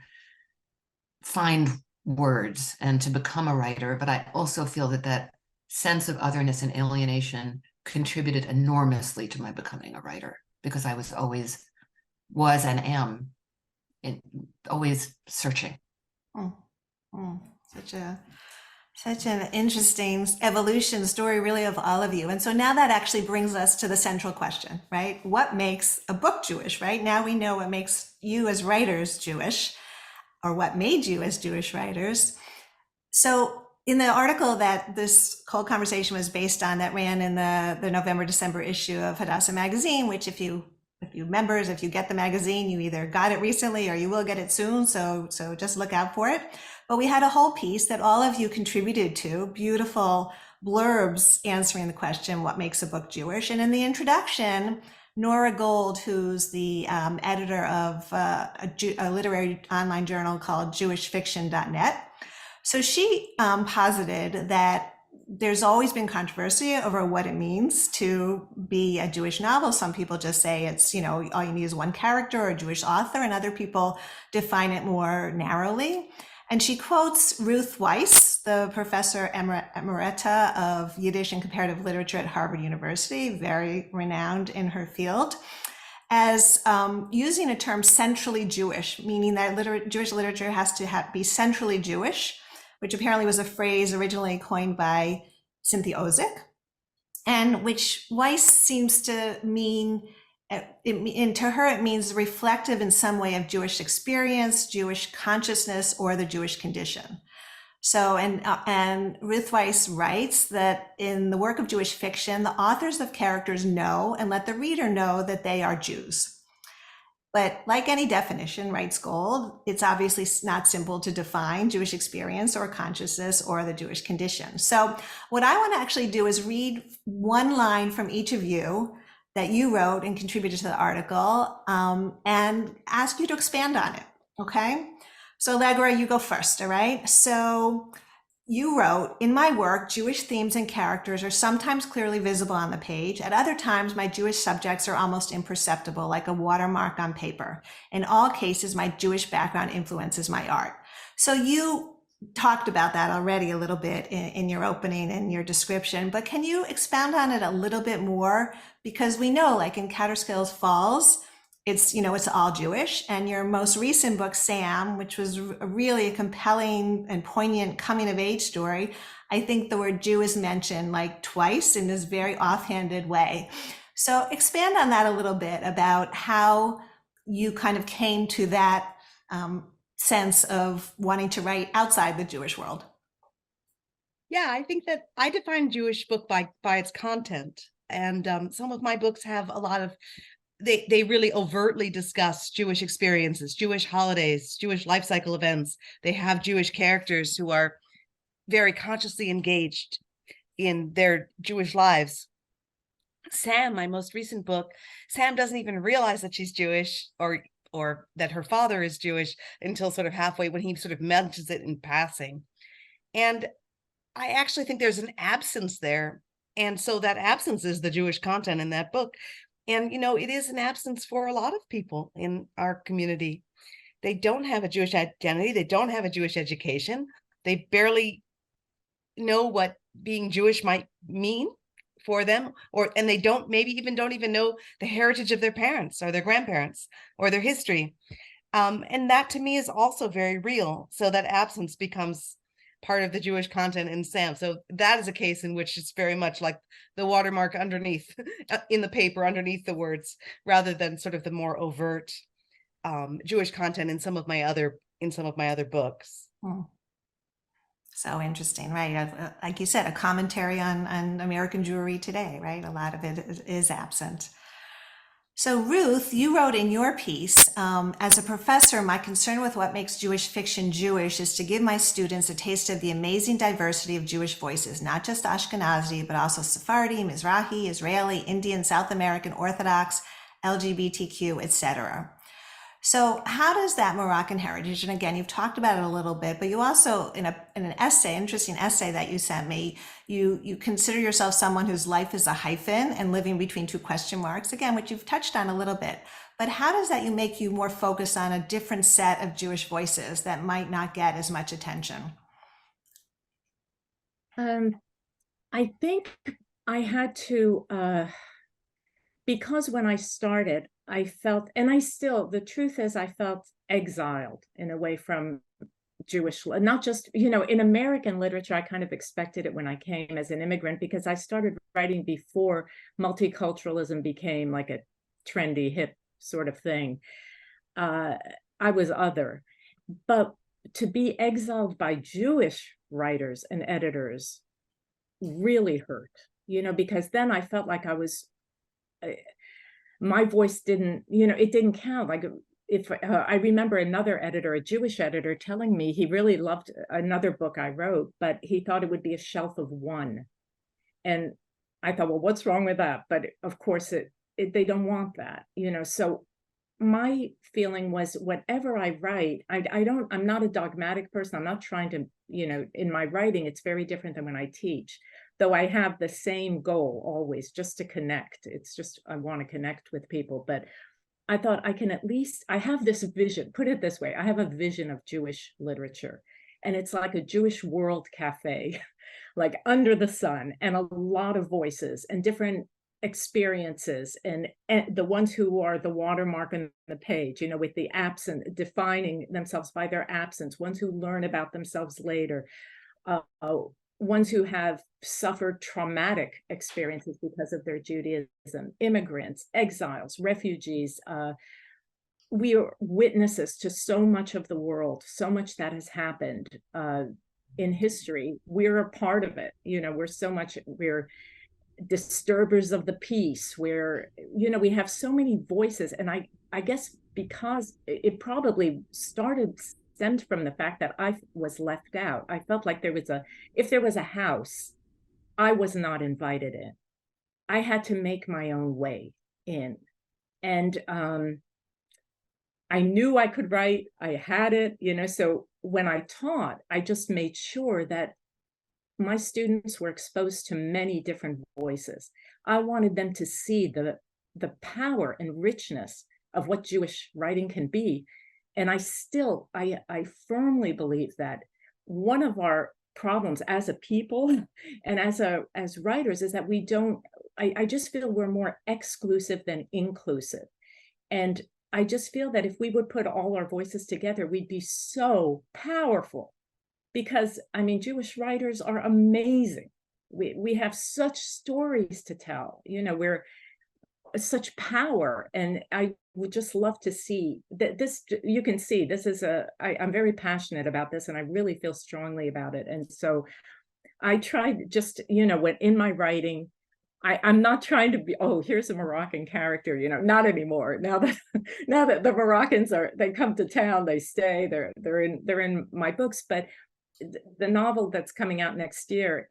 find words and to become a writer. But I also feel that sense of otherness and alienation contributed enormously to my becoming a writer, because I was and am always searching. Such an interesting evolution story, really, of all of you. And so now that actually brings us to the central question, right? What makes a book Jewish, right? Now we know what makes you as writers Jewish, or what made you as Jewish writers. So in the article that this whole conversation was based on, that ran in the November-December issue of Hadassah magazine, which if you get the magazine, you either got it recently or you will get it soon. So just look out for it. But we had a whole piece that all of you contributed to, beautiful blurbs answering the question, what makes a book Jewish? And in the introduction, Nora Gold, who's the editor of a literary online journal called jewishfiction.net. So she posited that there's always been controversy over what it means to be a Jewish novel. Some people just say it's, all you need is one character or a Jewish author, and other people define it more narrowly. And she quotes Ruth Weiss, the professor emerita of Yiddish and comparative literature at Harvard University, very renowned in her field, as using a term centrally Jewish, meaning that Jewish literature has to be centrally Jewish, which apparently was a phrase originally coined by Cynthia Ozick, and which Weiss seems to mean, and to her it means reflective in some way of Jewish experience, Jewish consciousness, or the Jewish condition. So, and Ruth Weiss writes that in the work of Jewish fiction, the authors of characters know and let the reader know that they are Jews. But like any definition, writes Gold, it's obviously not simple to define Jewish experience or consciousness or the Jewish condition. So what I want to actually do is read one line from each of you that you wrote and contributed to the article, and ask you to expand on it, okay? So Allegra, you go first, all right? So you wrote, in my work, Jewish themes and characters are sometimes clearly visible on the page. At other times, my Jewish subjects are almost imperceptible, like a watermark on paper. In all cases, my Jewish background influences my art. So you talked about that already a little bit in your opening and your description, but can you expound on it a little bit more? Because we know, like in Catterskill's Falls, it's, it's all Jewish. And your most recent book, Sam, which was really a compelling and poignant coming of age story, I think the word Jew is mentioned like twice in this very offhanded way. So expand on that a little bit about how you kind of came to that sense of wanting to write outside the Jewish world. Yeah, I think that I define Jewish book by its content. And some of my books have a lot of, they really overtly discuss Jewish experiences, Jewish holidays, Jewish life cycle events. They have Jewish characters who are very consciously engaged in their Jewish lives. Sam, my most recent book, Sam doesn't even realize that she's Jewish or that her father is Jewish until sort of halfway, when he sort of mentions it in passing. And I actually think there's an absence there. And so that absence is the Jewish content in that book. And, it is an absence for a lot of people in our community. They don't have a Jewish identity. They don't have a Jewish education. They barely know what being Jewish might mean for them, and they don't even know the heritage of their parents or their grandparents or their history. And that to me is also very real. So that absence becomes part of the Jewish content in Sam. So that is a case in which it's very much like the watermark underneath in the paper, underneath the words, rather than sort of the more overt Jewish content in some of my other books. So interesting, right? Like you said, a commentary on American Jewry today, right? A lot of it is absent. So Ruth, you wrote in your piece, as a professor, my concern with what makes Jewish fiction Jewish is to give my students a taste of the amazing diversity of Jewish voices, not just Ashkenazi, but also Sephardi, Mizrahi, Israeli, Indian, South American, Orthodox, LGBTQ, etc. So how does that Moroccan heritage, and again, you've talked about it a little bit, but you also, in an essay, interesting essay that you sent me, you consider yourself someone whose life is a hyphen and living between two question marks, again, which you've touched on a little bit. But how does that make you more focused on a different set of Jewish voices that might not get as much attention? I think I had to, because when I started, I felt, and the truth is I felt exiled in a way from Jewish, not just, in American literature, I kind of expected it when I came as an immigrant, because I started writing before multiculturalism became like a trendy, hip sort of thing. I was other, but to be exiled by Jewish writers and editors really hurt, because then I felt like I was, my voice didn't, it didn't count. Like if I remember another editor, a Jewish editor, telling me he really loved another book I wrote, but he thought it would be a shelf of one. And I thought, well, what's wrong with that? But of course, they don't want that, So my feeling was, whatever I write, I'm not a dogmatic person. I'm not trying to, in my writing, it's very different than when I teach. Though I have the same goal always, just to connect. It's just, I want to connect with people. But I thought I have this vision, put it this way, I have a vision of Jewish literature. And it's like a Jewish world cafe, like under the sun, and a lot of voices and different experiences, and the ones who are the watermark on the page, with the absent, defining themselves by their absence, ones who learn about themselves later, ones who have suffered traumatic experiences because of their Judaism, immigrants, exiles, refugees. We are witnesses to so much of the world, so much that has happened in history. We're a part of it. We're disturbers of the peace, where, we have so many voices. And I guess because it probably stemmed from the fact that I was left out. I felt like if there was a house, I was not invited in. I had to make my own way in. And I knew I could write, I had it, so when I taught, I just made sure that my students were exposed to many different voices. I wanted them to see the power and richness of what Jewish writing can be. And I firmly believe that one of our problems as a people and as writers is that I just feel we're more exclusive than inclusive. And I just feel that if we would put all our voices together, we'd be so powerful. Because, Jewish writers are amazing. We have such stories to tell, we're such power. And I would just love to see that you can see this is I'm very passionate about this, and I really feel strongly about it. And so I tried just, when in my writing, I'm not trying to be, here's a Moroccan character, not anymore. Now that the Moroccans they come to town, they stay, they're in my books. But the novel that's coming out next year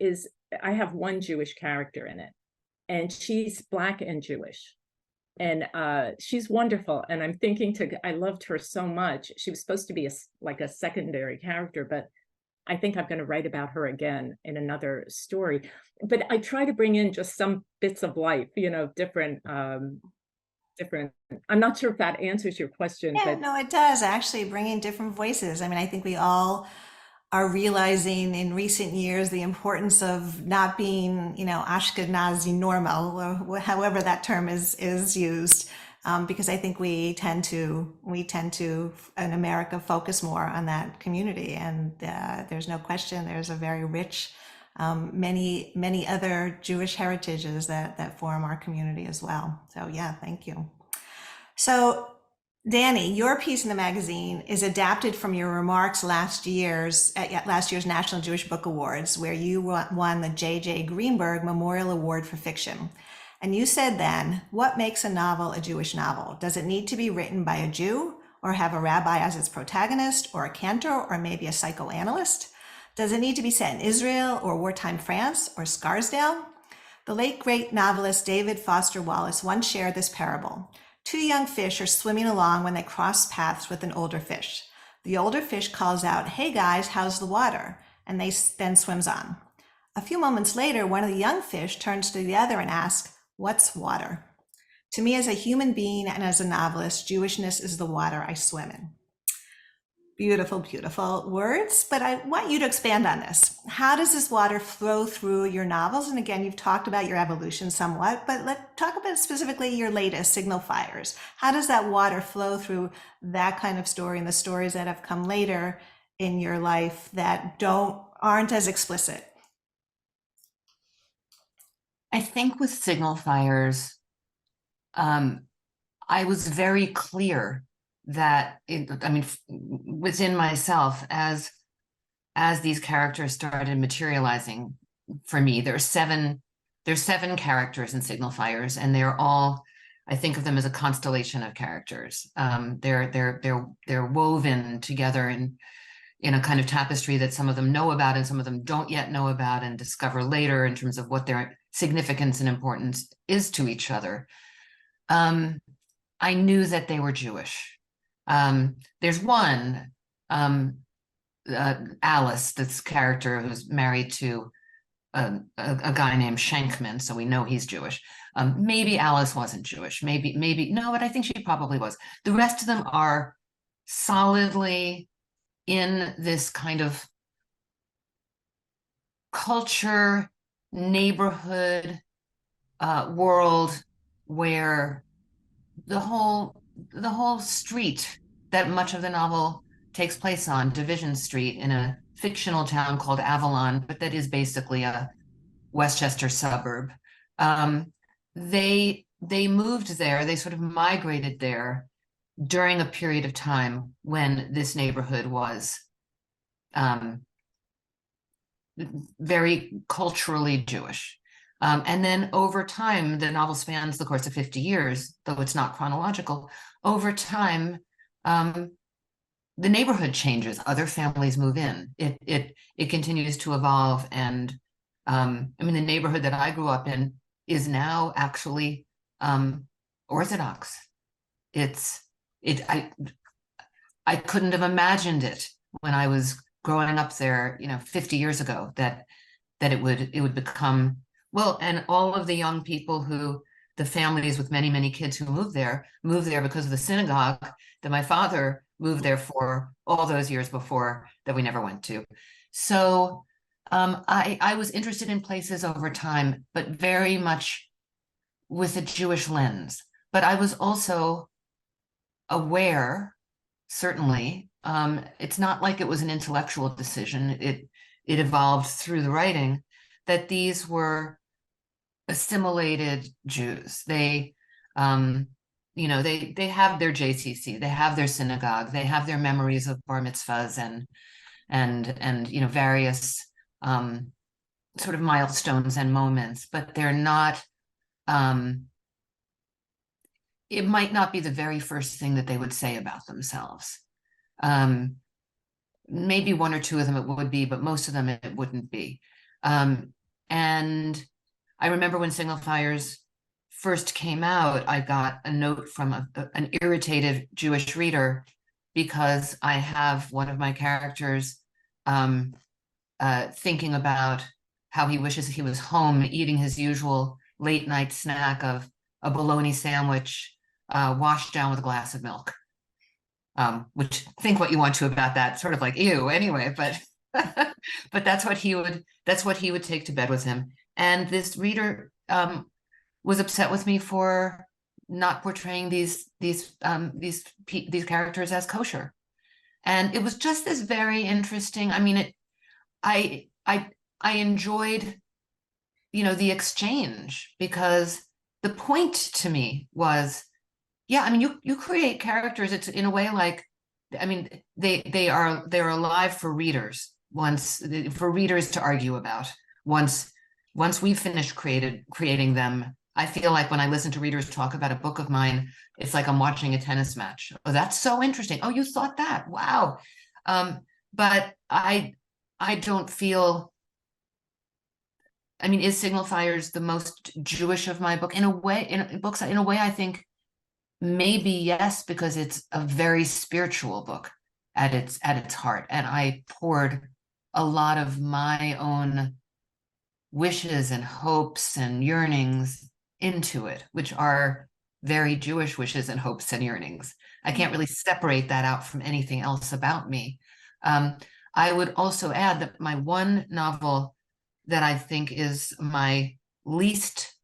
I have one Jewish character in it, and she's Black and Jewish, and she's wonderful. And I'm thinking I loved her so much. She was supposed to be like a secondary character, but I think I'm going to write about her again in another story. But I try to bring in just some bits of life, different. I'm not sure if that answers your question. Yeah, but no, it does, actually, bringing different voices. I think we all are realizing in recent years the importance of not being, Ashkenazi normal, or however that term is used, because I think we tend to in America focus more on that community, and there's no question there's a very rich, many other Jewish heritages that form our community as well. So yeah, thank you. So Dani, your piece in the magazine is adapted from your remarks last year's National Jewish Book Awards, where you won the J.J. Greenberg Memorial Award for Fiction. And you said then, what makes a novel a Jewish novel? Does it need to be written by a Jew, or have a rabbi as its protagonist, or a cantor, or maybe a psychoanalyst? Does it need to be set in Israel, or wartime France, or Scarsdale? The late great novelist David Foster Wallace once shared this parable. Two young fish are swimming along when they cross paths with an older fish. The older fish calls out, "Hey guys, how's the water?" And they then swims on. A few moments later, one of the young fish turns to the other and asks, "What's water?" To me, as a human being and as a novelist, Jewishness is the water I swim in. Beautiful, beautiful words, but I want you to expand on this. How does this water flow through your novels? And again, you've talked about your evolution somewhat, but let's talk about specifically your latest, Signal Fires. How does that water flow through that kind of story and the stories that have come later in your life that aren't as explicit? I think with Signal Fires, I was very clear that within myself, as these characters started materializing for me, there's seven characters in Signal Fires, and they're all, I think of them as a constellation of characters. They're woven together in a kind of tapestry that some of them know about and some of them don't yet know about and discover later in terms of what their significance and importance is to each other. I knew that they were Jewish. There's one, Alice, this character who's married to a guy named Schenkman, so we know he's Jewish. Maybe Alice wasn't Jewish, maybe no, but I think she probably was. The rest of them are solidly in this kind of culture, neighborhood, world where the whole street that much of the novel takes place on, Division Street, in a fictional town called Avalon, but that is basically a Westchester suburb. They moved there, they sort of migrated there during a period of time when this neighborhood was very culturally Jewish. And then over time, the novel spans the course of 50 years, though it's not chronological. Over time, the neighborhood changes, other families move in. It continues to evolve. And the neighborhood that I grew up in is now actually Orthodox. I couldn't have imagined it when I was growing up there, 50 years ago, that it would become, well, and all of the young people the families with many, many kids who moved there because of the synagogue that my father moved there for all those years before, that we never went to. So I was interested in places over time, but very much with a Jewish lens. But I was also aware, certainly, it's not like it was an intellectual decision. It evolved through the writing, that these were assimilated Jews. They have their JCC, they have their synagogue, they have their memories of bar mitzvahs and various sort of milestones and moments, but they're not. It might not be the very first thing that they would say about themselves. Maybe one or two of them it would be, but most of them it wouldn't be. And I remember when Signal Fires first came out, I got a note from an irritated Jewish reader because I have one of my characters thinking about how he wishes he was home eating his usual late night snack of a bologna sandwich washed down with a glass of milk. Which, think what you want to about that, sort of like, ew, anyway, but but that's what he would take to bed with him. And this reader was upset with me for not portraying these characters as kosher. And it was just this very interesting. I mean, I enjoyed, the exchange, because the point to me was, yeah, I mean, you create characters. It's in a way like, I mean, they're alive for readers for readers to argue about. Once we've finished creating them, I feel like when I listen to readers talk about a book of mine, it's like I'm watching a tennis match. Oh, that's so interesting. Oh, you thought that? Wow. But I don't feel. I mean, is Signifiers the most Jewish of my book? In a way, I think maybe yes, because it's a very spiritual book at its heart, and I poured a lot of my own wishes and hopes and yearnings into it, which are very Jewish wishes and hopes and yearnings. I can't really separate that out from anything else about me. I would also add that my one novel that I think is my least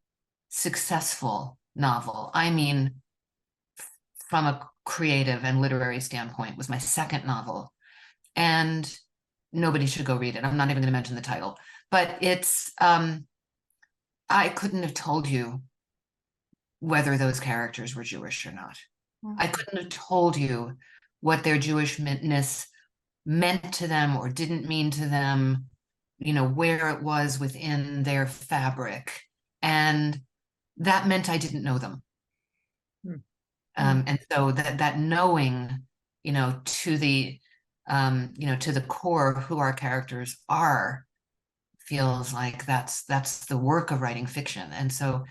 successful novel, I mean, from a creative and literary standpoint, was my second novel. And nobody should go read it. I'm not even going to mention the title, but it's, I couldn't have told you whether those characters were Jewish or not. I couldn't have told you what their Jewishness meant to them or didn't mean to them, where it was within their fabric. And that meant I didn't know them. And so that knowing, to the, to the core of who our characters are, feels like that's the work of writing fiction. And so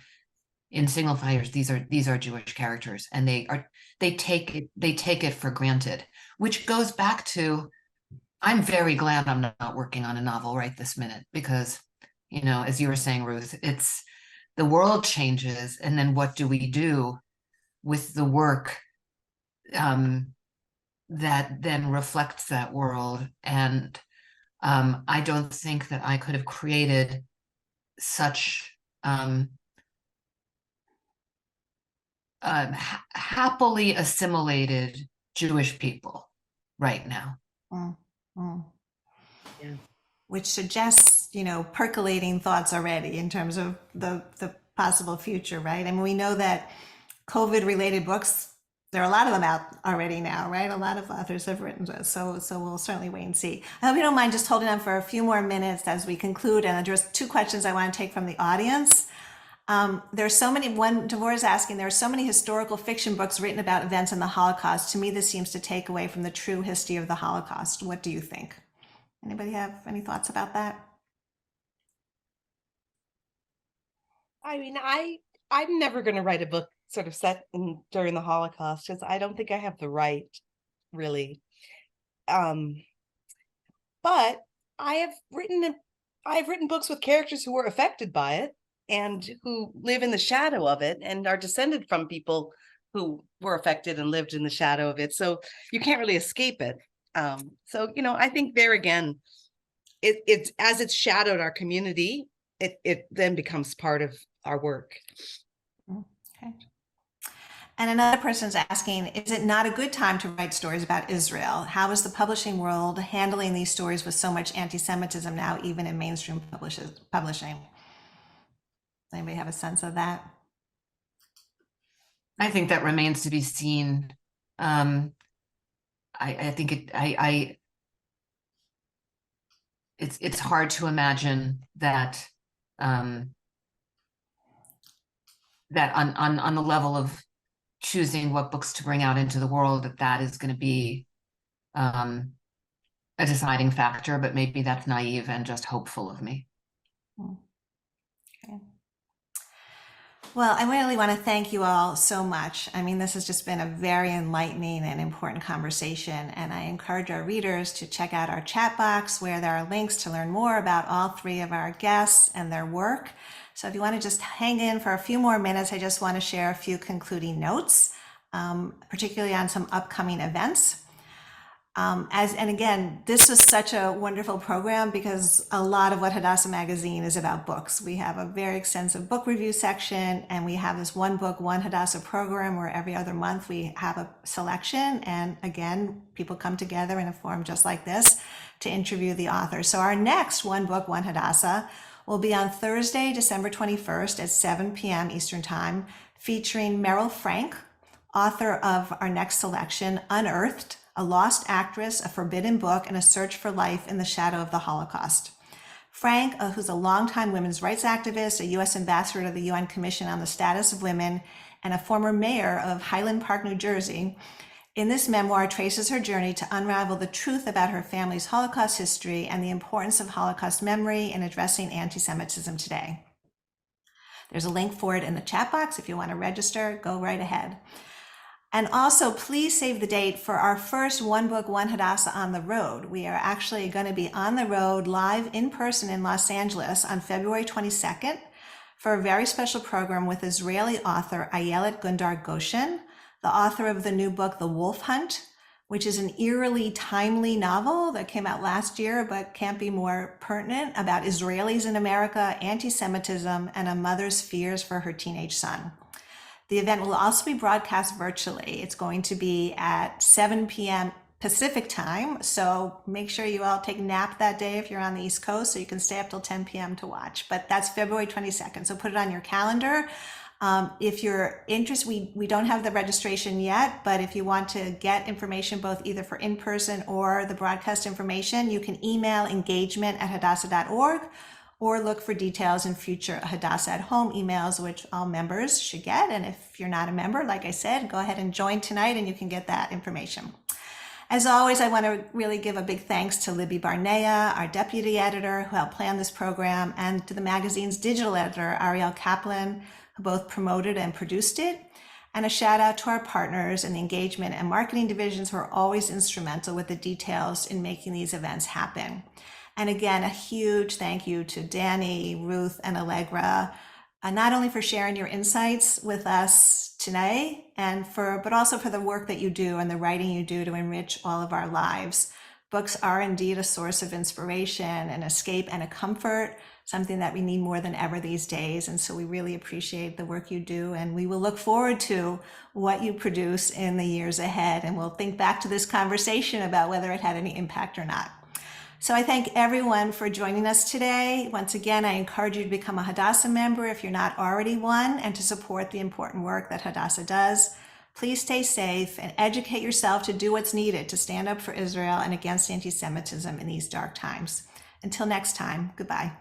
in Signifiers, these are Jewish characters, and they take it for granted, which goes back to, I'm very glad I'm not working on a novel right this minute, because, as you were saying, Ruth, it's the world changes, and then what do we do with the work that then reflects that world? And I don't think that I could have created such happily assimilated Jewish people right now. Yeah. Which suggests, percolating thoughts already in terms of the possible future, right? I mean, we know that COVID-related books, there are a lot of them out already now, right? A lot of authors have written this, so we'll certainly wait and see. I hope you don't mind just holding on for a few more minutes as we conclude, and there's two questions I want to take from the audience. There's so many, one, Devor is asking, there are so many historical fiction books written about events in the Holocaust. To me, this seems to take away from the true history of the Holocaust. What do you think? Anybody have any thoughts about that? I mean, I'm never going to write a book sort of set during the Holocaust, because I don't think I have the right, really. But I've written books with characters who were affected by it and who live in the shadow of it and are descended from people who were affected and lived in the shadow of it. So you can't really escape it. So, I think there again, it's as it's shadowed our community, it then becomes part of our work. Okay. And another person's asking, is it not a good time to write stories about Israel? How is the publishing world handling these stories with so much anti-Semitism now, even in mainstream publishing? Does anybody have a sense of that? I think that remains to be seen. I think it's hard to imagine that that on the level of choosing what books to bring out into the world, that is going to be a deciding factor, but maybe that's naive and just hopeful of me. Okay. Well, I really want to thank you all so much. I mean, this has just been a very enlightening and important conversation, and I encourage our readers to check out our chat box where there are links to learn more about all three of our guests and their work. So if you want to just hang in for a few more minutes, I just want to share a few concluding notes, particularly on some upcoming events. And again, this was such a wonderful program because a lot of what Hadassah magazine is about books. We have a very extensive book review section, and we have this one book, one Hadassah program where every other month we have a selection. And again, people come together in a forum just like this to interview the author. So our next One Book, One Hadassah will be on Thursday, December 21st at 7 p.m. Eastern Time, featuring Meryl Frank, author of our next selection, Unearthed, A Lost Actress, A Forbidden Book, and A Search for Life in the Shadow of the Holocaust. Frank, who's a longtime women's rights activist, a U.S. ambassador to the UN Commission on the Status of Women, and a former mayor of Highland Park, New Jersey, in this memoir traces her journey to unravel the truth about her family's Holocaust history and the importance of Holocaust memory in addressing anti-Semitism today. There's a link for it in the chat box. If you want to register, go right ahead. And also, please save the date for our first One Book, One Hadassah on the road. We are actually going to be on the road live in person in Los Angeles on February 22nd for a very special program with Israeli author Ayelet Gundar Goshen, the author of the new book, The Wolf Hunt, which is an eerily timely novel that came out last year but can't be more pertinent, about Israelis in America, anti-Semitism, and a mother's fears for her teenage son. The event will also be broadcast virtually. It's going to be at 7 p.m. Pacific time, so make sure you all take a nap that day if you're on the East Coast, so you can stay up till 10 p.m. to watch. But that's February 22nd, so put it on your calendar. If you're interested, we don't have the registration yet, but if you want to get information both either for in-person or the broadcast information, you can email engagement@hadassah.org or look for details in future Hadassah at Home emails, which all members should get. And if you're not a member, like I said, go ahead and join tonight and you can get that information. As always, I want to really give a big thanks to Libby Barnea, our deputy editor, who helped plan this program, and to the magazine's digital editor, Ariel Kaplan, who both promoted and produced it. And a shout out to our partners in the engagement and marketing divisions who are always instrumental with the details in making these events happen. And again, a huge thank you to Dani, Ruth, and Allegra, not only for sharing your insights with us today, but also for the work that you do and the writing you do to enrich all of our lives. Books are indeed a source of inspiration, an escape, and a comfort, something that we need more than ever these days. And so we really appreciate the work you do, and we will look forward to what you produce in the years ahead. And we'll think back to this conversation about whether it had any impact or not. So I thank everyone for joining us today. Once again, I encourage you to become a Hadassah member if you're not already one, and to support the important work that Hadassah does. Please stay safe and educate yourself to do what's needed to stand up for Israel and against anti-Semitism in these dark times. Until next time, goodbye.